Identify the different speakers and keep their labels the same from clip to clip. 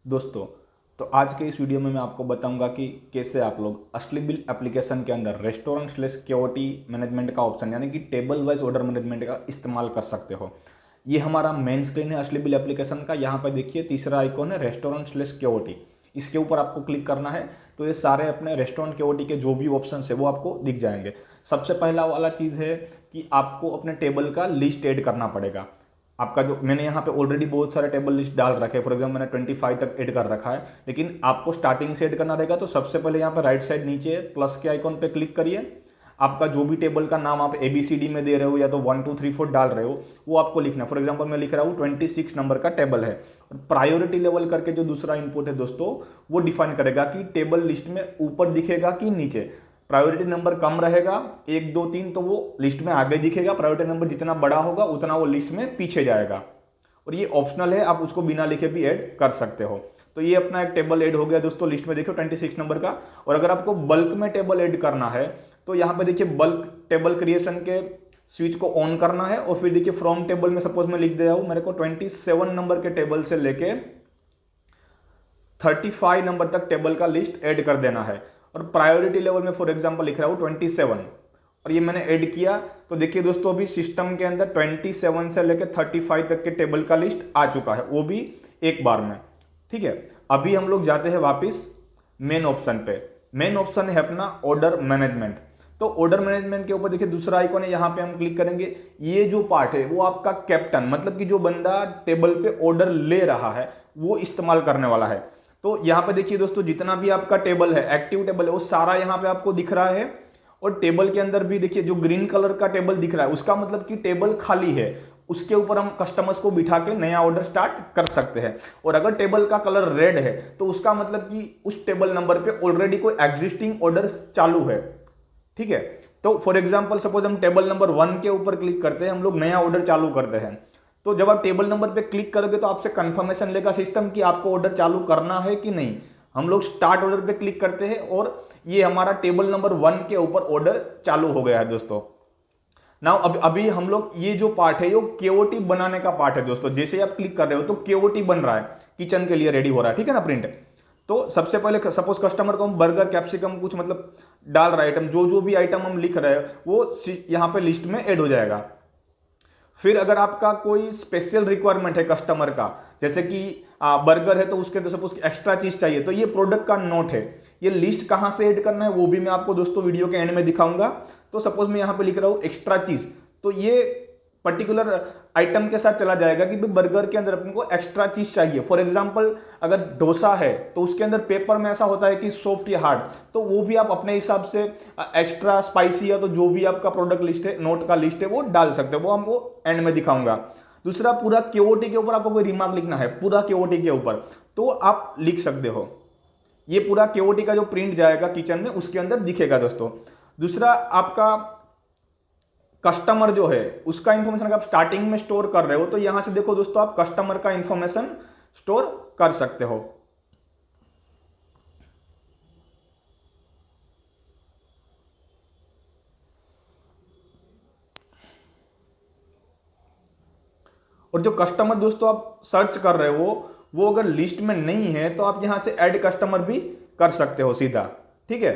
Speaker 1: दोस्तों, तो आज के इस वीडियो में मैं आपको बताऊंगा कि कैसे आप लोग अस्लीबिल एप्लीकेशन के अंदर रेस्टोरेंट स्लैश केओटी मैनेजमेंट का ऑप्शन यानी कि टेबल वाइज ऑर्डर मैनेजमेंट का इस्तेमाल कर सकते हो। ये हमारा मेन स्क्रीन है अस्लीबिल एप्लीकेशन का। यहाँ पर देखिए तीसरा आइकॉन है रेस्टोरेंट स्लैश केओटी। इसके ऊपर आपको क्लिक करना है तो ये सारे अपने रेस्टोरेंट केओटी के जो भी ऑप्शन है वो आपको दिख जाएंगे। सबसे पहला वाला चीज़ है कि आपको अपने टेबल का लिस्ट ऐड करना पड़ेगा। आपका जो मैंने यहाँ पे ऑलरेडी बहुत सारे टेबल लिस्ट डाल रखे हैं, फॉर एग्जाम्पल मैंने 25 तक ऐड कर रखा है, लेकिन आपको स्टार्टिंग से ऐड करना रहेगा। तो सबसे पहले यहाँ पे राइट साइड नीचे प्लस के आइकॉन पे क्लिक करिए। आपका जो भी टेबल का नाम आप ABCD में दे रहे हो या तो 1 2 3 4 डाल रहे हो वो आपको लिखना है। फॉर एग्जाम्पल मैं लिख रहा हूँ 26 नंबर का टेबल है। प्रायोरिटी लेवल करके जो दूसरा इनपुट है दोस्तों, वो डिफाइन करेगा कि टेबल लिस्ट में ऊपर दिखेगा कि नीचे। प्रायोरिटी नंबर कम रहेगा 1 2 3 तो वो लिस्ट में आगे दिखेगा। प्रायोरिटी नंबर जितना बड़ा होगा उतना वो लिस्ट में पीछे जाएगा। और ये ऑप्शनल है, आप उसको बिना लिखे भी ऐड कर सकते हो। तो ये अपना एक टेबल ऐड हो गया दोस्तों लिस्ट में, देखो 26 नंबर का। और अगर आपको बल्क में टेबल ऐड करना है तो यहाँ पे देखिए बल्क टेबल क्रिएशन के स्विच को ऑन करना है और फिर देखिए फ्रॉम टेबल में सपोज मैं लिख दे रहा हूँ मेरे को 27 नंबर के टेबल से लेके 35 नंबर तक टेबल का लिस्ट ऐड कर देना है। और प्रायोरिटी लेवल में फॉर एग्जांपल लिख रहा हूँ 27 और ये मैंने ऐड किया। तो देखिए दोस्तों अभी सिस्टम के अंदर 27 से लेकर 35 तक के टेबल का लिस्ट आ चुका है, वो भी एक बार में। ठीक है, अभी हम लोग जाते हैं वापस मेन ऑप्शन पे। मेन ऑप्शन है अपना ऑर्डर मैनेजमेंट। तो ऑर्डर मैनेजमेंट के ऊपर देखिए दूसरा आइकॉन है, यहाँ पे हम क्लिक करेंगे। ये जो पार्ट है वो आपका कैप्टन मतलब कि जो बंदा टेबल पे ऑर्डर ले रहा है वो इस्तेमाल करने वाला है। तो यहाँ पे देखिए दोस्तों जितना भी आपका टेबल है, एक्टिव टेबल है, वो सारा यहाँ पे आपको दिख रहा है। और टेबल के अंदर भी देखिए जो ग्रीन कलर का टेबल दिख रहा है उसका मतलब कि टेबल खाली है। उसके ऊपर हम कस्टमर्स को बिठा के नया ऑर्डर स्टार्ट कर सकते हैं। और अगर टेबल का कलर रेड है तो उसका मतलब कि उस टेबल नंबर पे ऑलरेडी कोई एग्जिस्टिंग ऑर्डर चालू है। ठीक है, तो फॉर एग्जांपल सपोज हम टेबल नंबर 1 के ऊपर क्लिक करते हैं, हम लोग नया ऑर्डर चालू करते हैं। तो जब आप टेबल नंबर पे क्लिक करोगे तो आपसे कंफर्मेशन लेगा सिस्टम कि आपको ऑर्डर चालू करना है कि नहीं। हम लोग स्टार्ट ऑर्डर पे क्लिक करते हैं और ये हमारा टेबल नंबर 1 के ऊपर ऑर्डर चालू हो गया है दोस्तों। नाउ अभी हम लोग ये जो पार्ट है ये केओटी बनाने का पार्ट है दोस्तों। जैसे आप क्लिक कर रहे हो तो केओटी बन रहा है, किचन के लिए रेडी हो रहा है। ठीक है ना, प्रिंट। तो सबसे पहले सपोज कस्टमर को हम बर्गर कैप्सिकम कुछ मतलब डाल रहा है आइटम, जो जो भी आइटम हम लिख रहे हैं वो यहाँ पे लिस्ट में ऐड हो जाएगा। फिर अगर आपका कोई स्पेशल रिक्वायरमेंट है कस्टमर का, जैसे कि बर्गर है तो उसके अंदर सपोज एक्स्ट्रा चीज चाहिए, तो ये प्रोडक्ट का नोट है। ये लिस्ट कहाँ से ऐड करना है वो भी मैं आपको दोस्तों वीडियो के एंड में दिखाऊंगा। तो सपोज मैं यहाँ पे लिख रहा हूँ एक्स्ट्रा चीज, तो ये पर्टिकुलर आइटम के साथ चला जाएगा कि भाई बर्गर के अंदर अपने को एक्स्ट्रा चीज चाहिए। फॉर एग्जांपल अगर डोसा है तो उसके अंदर पेपर में ऐसा होता है कि सॉफ्ट या हार्ड, तो वो भी आप अपने हिसाब से एक्स्ट्रा स्पाइसी या तो जो भी आपका प्रोडक्ट लिस्ट है, नोट का लिस्ट है, वो डाल सकते हो। वो हमको एंड में दिखाऊंगा। दूसरा, पूरा केओटी के ऊपर आपको कोई रिमार्क लिखना है पूरा केओटी के ऊपर, तो आप लिख सकते हो। ये पूरा केओटी का जो प्रिंट जाएगा किचन में उसके अंदर दिखेगा दोस्तों। दूसरा, आपका कस्टमर जो है उसका इंफॉर्मेशन अगर आप स्टार्टिंग में स्टोर कर रहे हो तो यहां से देखो दोस्तों आप कस्टमर का इंफॉर्मेशन स्टोर कर सकते हो। और जो कस्टमर दोस्तों आप सर्च कर रहे हो वो अगर लिस्ट में नहीं है तो आप यहां से ऐड कस्टमर भी कर सकते हो सीधा। ठीक है,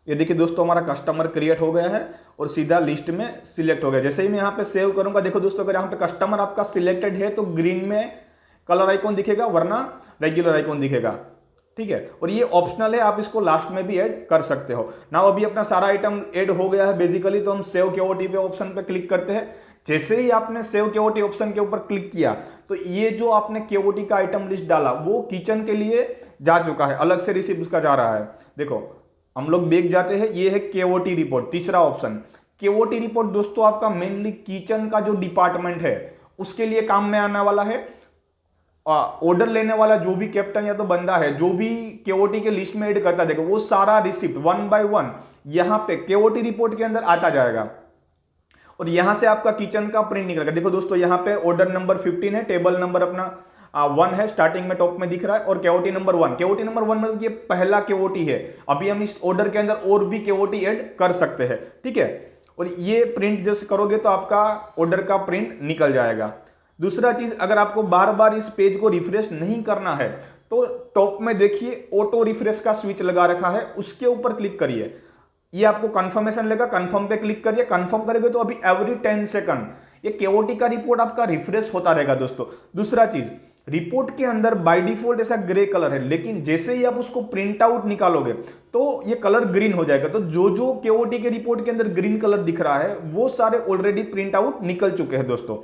Speaker 1: ये देखिए दोस्तों हमारा कस्टमर क्रिएट हो गया है और सीधा लिस्ट में सिलेक्ट हो गया। जैसे ही मैं यहाँ पे सेव करूंगा, देखो दोस्तों अगर यहाँ पे कस्टमर आपका सिलेक्टेड है तो ग्रीन में कलर आइकॉन दिखेगा, वरना रेगुलर आइकॉन दिखेगा। ठीक है, और ये ऑप्शनल है, आप इसको लास्ट में भी ऐड कर सकते हो ना। अभी अपना सारा आइटम ऐड हो गया है बेसिकली, तो हम सेव केओटी पे ऑप्शन पे क्लिक करते हैं। जैसे ही आपने सेव केओटी ऑप्शन के ऊपर क्लिक किया तो ये जो आपने केओटी का आइटम लिस्ट डाला वो किचन के लिए जा चुका है, अलग से रिसीव उसका जा रहा है। देखो हम लोग देख जाते हैं, ये है केओटी रिपोर्ट, तीसरा ऑप्शन। केओटी रिपोर्ट दोस्तों आपका मेनली किचन का जो डिपार्टमेंट है उसके लिए काम में आने वाला है। ऑर्डर लेने वाला जो भी कैप्टन या तो बंदा है जो भी केओटी के लिस्ट में ऐड करता है, देखो वो सारा रिसिप्ट 1 बाय 1 यहां पे केओटी रिपोर्ट के अंदर आता जाएगा। और यहां से आपका किचन का प्रिंट निकलेगा। देखो दोस्तों यहाँ पे ऑर्डर नंबर 15 है, टेबल नंबर अपना 1 है, स्टार्टिंग में टॉप में दिख रहा है, और केओटी नंबर 1, केओटी नंबर 1 मतलब ये पहला केओटी है। अभी हम इस ऑर्डर के अंदर और भी केओटी ऐड कर सकते हैं। ठीक है, और ये प्रिंट जैसे करोगे तो आपका ऑर्डर का प्रिंट निकल जाएगा। दूसरा चीज, अगर आपको बार बार इस पेज को रिफ्रेश नहीं करना है तो टॉप में देखिए ऑटो रिफ्रेश का स्विच लगा रखा है, उसके ऊपर क्लिक करिए। ये आपको कंफर्मेशन लेगा, कंफर्म पे क्लिक करिए। कंफर्म करेंगे तो अभी एवरी 10 सेकंड ये केओटी का रिपोर्ट आपका रिफ्रेश होता रहेगा दोस्तों। दूसरा चीज, रिपोर्ट के अंदर बाय डिफॉल्ट ऐसा ग्रे कलर है, लेकिन जैसे ही आप उसको प्रिंट आउट निकालोगे तो ये कलर ग्रीन हो जाएगा। तो जो जो केओटी के रिपोर्ट के अंदर ग्रीन कलर दिख रहा है वो सारे ऑलरेडी प्रिंट आउट निकल चुके हैं दोस्तों।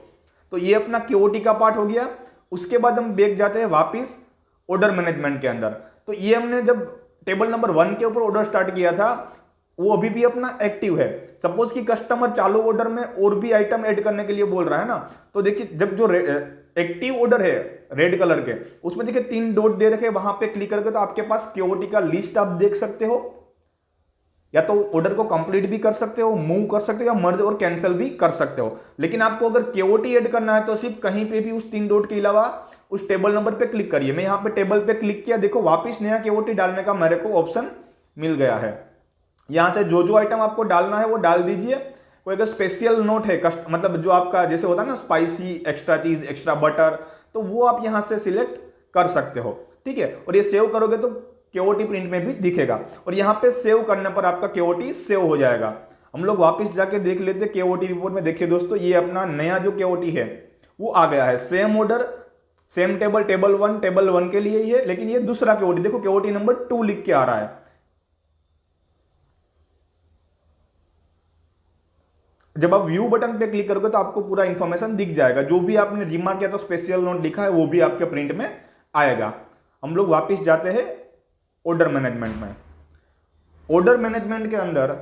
Speaker 1: तो ये अपना केओटी का पार्ट हो गया। उसके बाद हम बैक जाते हैं वापिस ऑर्डर मैनेजमेंट के अंदर। तो ये हमने जब टेबल नंबर 1 के ऊपर ऑर्डर स्टार्ट किया था वो अभी भी अपना एक्टिव है। सपोज कि कस्टमर चालू ऑर्डर में और भी आइटम ऐड करने के लिए बोल रहा है ना, तो देखिए जब जो एक्टिव ऑर्डर है रेड कलर के उसमें देखिए 3 डॉट दे रखे, वहां पे क्लिक करके तो आपके पास केओटी का लिस्ट आप देख सकते हो। या तो ऑर्डर को कंप्लीट भी कर सकते हो, मूव कर सकते हो, या मर्ज और कैंसिल भी कर सकते हो। लेकिन आपको अगर केओटी ऐड करना है तो सिर्फ कहीं पे भी उस 3 डॉट के अलावा उस टेबल नंबर पे क्लिक करिए। मैं यहाँ पे टेबल पे क्लिक किया, देखो वापिस नया केओटी डालने का मेरे को ऑप्शन मिल गया है। यहां से जो जो आइटम आपको डालना है वो डाल दीजिए। कोई अगर स्पेशल नोट है मतलब जो आपका जैसे होता है ना स्पाइसी, एक्स्ट्रा चीज, एक्स्ट्रा बटर, तो वो आप यहां से सिलेक्ट कर सकते हो, ठीक है। और ये सेव करोगे तो केओटी प्रिंट में भी दिखेगा, और यहाँ पे सेव करने पर आपका केओटी सेव हो जाएगा। हम लोग वापस जाके देख लेते केओटी रिपोर्ट में। देखिए दोस्तों ये अपना नया जो केओटी है वो आ गया है। Same order, same table, table 1 के लिए ही है, लेकिन ये दूसरा केओटी, देखो केओटी नंबर 2 लिख के आ रहा है। जब आप व्यू बटन पे क्लिक करोगे तो आपको पूरा इंफॉर्मेशन दिख जाएगा। जो भी आपने रिमार्क किया तो स्पेशल नोट लिखा है वो भी आपके प्रिंट में आएगा। हम लोग वापस जाते हैं ऑर्डर मैनेजमेंट में। ऑर्डर मैनेजमेंट के अंदर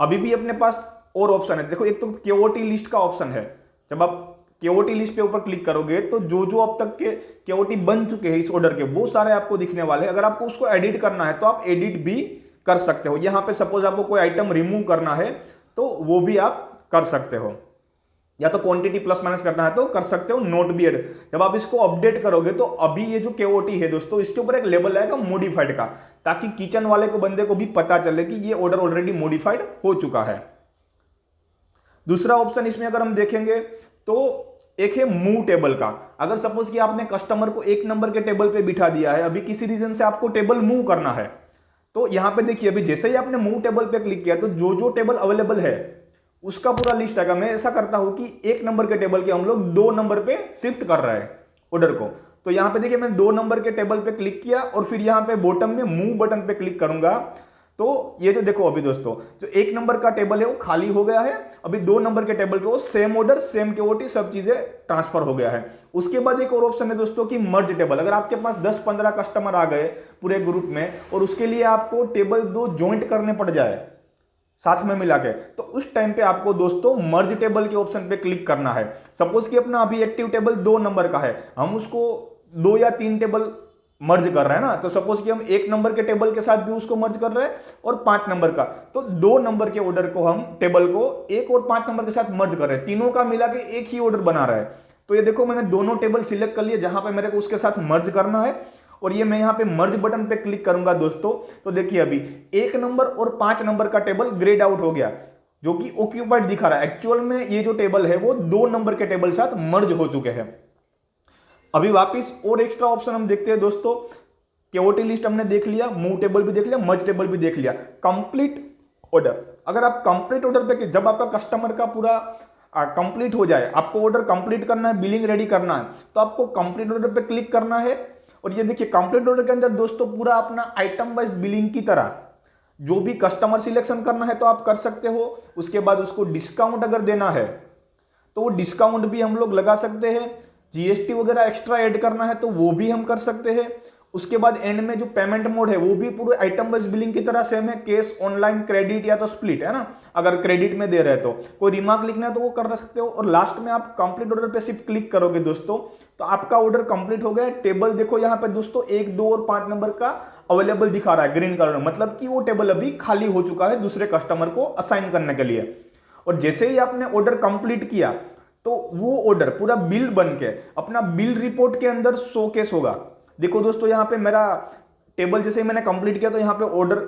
Speaker 1: अभी भी अपने पास और ऑप्शन है। देखो एक तो केओटी लिस्ट का ऑप्शन है। जब आप केओटी लिस्ट पे ऊपर क्लिक करोगे तो जो जो अब तक के केओटी बन चुके हैं इस ऑर्डर के वो सारे आपको दिखने वाले हैं। अगर आपको उसको एडिट करना है तो आप एडिट भी कर सकते हो। यहां पे सपोज आपको कोई आइटम रिमूव करना है तो वो भी आप कर सकते हो, या तो क्वांटिटी प्लस माइनस करना है तो कर सकते हो, नोट भी ऐड। जब आप इसको अपडेट करोगे तो अभी ये जो केओटी है दोस्तों इसके ऊपर एक लेबल आएगा मॉडिफाइड का, ताकि किचन वाले को बंदे को भी पता चले कि ये ऑर्डर ऑलरेडी मॉडिफाइड हो चुका है। दूसरा ऑप्शन इसमें अगर हम देखेंगे तो एक है मूव टेबल का। अगर सपोज कि आपने कस्टमर को 1 नंबर के टेबल पे बिठा दिया है, अभी किसी रीजन से आपको टेबल मूव करना है, तो यहां पे देखिए अभी जैसे ही आपने मूव टेबल पे क्लिक किया तो जो जो टेबल अवेलेबल है उसका पूरा लिस्ट आएगा। मैं ऐसा करता हूं कि 1 नंबर के टेबल के हम लोग 2 नंबर पे शिफ्ट कर रहे हैं ऑर्डर को। तो यहां पे देखिए मैंने 2 नंबर के टेबल पे क्लिक किया और फिर यहां पे बॉटम में मूव बटन पे क्लिक करूंगा तो ये जो देखो अभी दोस्तों जो 1 नंबर का टेबल है वो खाली हो गया है। अभी 2 नंबर के टेबल पे वो सेम ऑर्डर, सेम केओटी, सब चीजें ट्रांसफर हो गया है। उसके बाद एक और ऑप्शन है दोस्तों की मर्ज टेबल। अगर आपके पास 10-15 कस्टमर आ गए पूरे ग्रुप में और उसके लिए आपको टेबल 2 ज्वाइंट करने पड़ जाए साथ में मिला के, तो उस टाइम पे आपको दोस्तों मर्ज टेबल के ऑप्शन पे क्लिक करना है। सपोज कि अपना अभी एक्टिव टेबल 2 नंबर का है, हम उसको 2 या 3 टेबल मर्ज कर रहे हैं ना, तो सपोज कि हम 1 नंबर के टेबल के साथ भी उसको मर्ज कर रहे हैं और 5 नंबर का, तो 2 नंबर के ऑर्डर को हम टेबल को 1 और 5 नंबर के साथ मर्ज कर रहे हैं, तीनों का मिला के एक ही ऑर्डर बना रहा है। तो ये देखो मैंने दोनों टेबल सिलेक्ट कर लिए जहां पे मेरे को उसके साथ मर्ज करना है, और ये मैं यहां पे मर्ज बटन पे क्लिक करूंगा दोस्तों तो देखिए अभी 1 नंबर और 5 नंबर का टेबल ग्रेड आउट हो गया जो कि ऑक्यूपाइड दिखा रहा है। एक्चुअल में ये जो टेबल है वो 2 नंबर के टेबल के साथ मर्ज हो चुके हैं। अभी वापिस और एक्स्ट्रा ऑप्शन हम देखते हैं दोस्तों। केओटी लिस्ट हमने देख लिया, मूव टेबल भी देख लिया, मर्ज टेबल भी देख लिया। कंप्लीट ऑर्डर, अगर आप कंप्लीट ऑर्डर पे जब आपका कस्टमर का पूरा कंप्लीट हो जाए, आपको ऑर्डर कंप्लीट करना है, बिलिंग रेडी करना है, तो आपको कंप्लीट ऑर्डर पे क्लिक करना है। और ये देखिए कंप्लीट ऑर्डर के अंदर दोस्तों पूरा अपना आइटम वाइज बिलिंग की तरह जो भी कस्टमर सिलेक्शन करना है तो आप कर सकते हो। उसके बाद उसको डिस्काउंट अगर देना है तो वो डिस्काउंट भी हम लोग लगा सकते हैं। जीएसटी वगैरह एक्स्ट्रा ऐड करना है तो वो भी हम कर सकते हैं। उसके बाद एंड में जो पेमेंट मोड है वो भी पूरे आइटम वाइज बिलिंग की तरह सेम है, कैश, ऑनलाइन, क्रेडिट या तो स्प्लिट, है ना। अगर क्रेडिट में दे रहे तो कोई रिमार्क लिखना है तो वो कर सकते हो। और लास्ट में आप कंप्लीट ऑर्डर पे सिर्फ क्लिक करोगे दोस्तों तो आपका ऑर्डर कंप्लीट हो गया। टेबल देखो यहाँ पे दोस्तों 1, 2 और 5 नंबर का अवेलेबल दिखा रहा है ग्रीन कलर में, मतलब कि वो टेबल अभी खाली हो चुका है दूसरे कस्टमर को असाइन करने के लिए। और जैसे ही आपने ऑर्डर कंप्लीट किया तो वो ऑर्डर पूरा बिल बन के अपना बिल रिपोर्ट के अंदर शोकेस होगा। देखो दोस्तों यहाँ पे मेरा टेबल जैसे ही मैंने कंप्लीट किया तो यहाँ पे ऑर्डर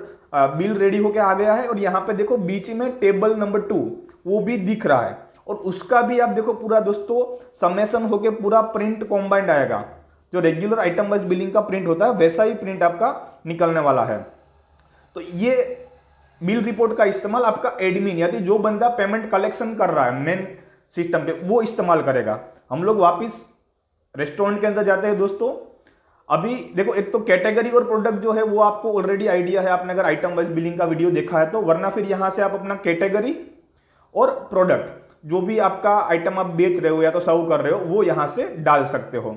Speaker 1: बिल रेडी होके आ गया है, और यहाँ पे देखो बीच में टेबल नंबर 2 वो भी दिख रहा है, और उसका भी आप देखो पूरा दोस्तों समेशन होके पूरा प्रिंट कॉम्बाइंड आएगा। जो रेगुलर आइटम वाइज बिलिंग का प्रिंट होता है वैसा ही प्रिंट आपका निकलने वाला है। तो ये बिल रिपोर्ट का इस्तेमाल आपका एडमिन यानी जो बंदा पेमेंट कलेक्शन कर रहा है मेन सिस्टम पे वो इस्तेमाल करेगा। हम लोग वापिस रेस्टोरेंट के अंदर जाते हैं दोस्तों। अभी देखो एक तो कैटेगरी और प्रोडक्ट जो है वो आपको ऑलरेडी आइडिया है, आपने अगर आइटम वाइज बिलिंग का वीडियो देखा है तो, वरना फिर यहां से आप अपना कैटेगरी और प्रोडक्ट जो भी आपका आइटम आप बेच रहे हो या तो सर्व कर रहे हो वो यहां से डाल सकते हो।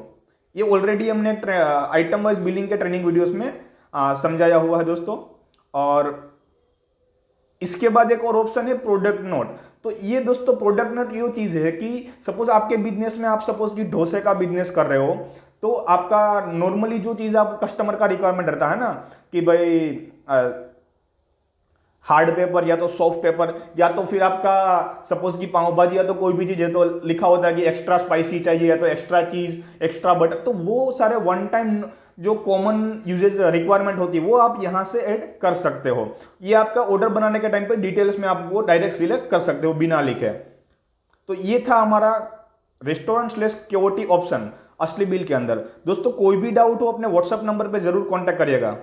Speaker 1: ये ऑलरेडी हमने आइटम वाइज बिलिंग के ट्रेनिंग वीडियोस में समझाया हुआ है दोस्तों। और इसके बाद एक और ऑप्शन है प्रोडक्ट नोट। तो ये दोस्तों प्रोडक्ट नोट ये चीज है कि सपोज आपके बिजनेस में आप सपोज कि डोसे का बिजनेस कर रहे हो, तो आपका नॉर्मली जो चीज आप कस्टमर का रिक्वायरमेंट रहता है ना कि भाई हार्ड पेपर या तो सॉफ्ट पेपर, या तो फिर आपका सपोज कि पाव भाजी या तो कोई भी चीज है तो लिखा होता है कि एक्स्ट्रा स्पाइसी चाहिए या तो एक्स्ट्रा चीज एक्स्ट्रा बटर, तो वो सारे वन टाइम जो कॉमन यूजेज रिक्वायरमेंट होती है वो आप यहां से ऐड कर सकते हो। ये आपका ऑर्डर बनाने के टाइम पे डिटेल्स में आप वो डायरेक्ट सिलेक्ट कर सकते हो बिना लिखे। तो ये था हमारा रेस्टोरेंट/केओटी ऑप्शन असली बिल के अंदर। दोस्तों कोई भी डाउट हो अपने व्हाट्सएप नंबर पे जरूर कांटेक्ट करिएगा।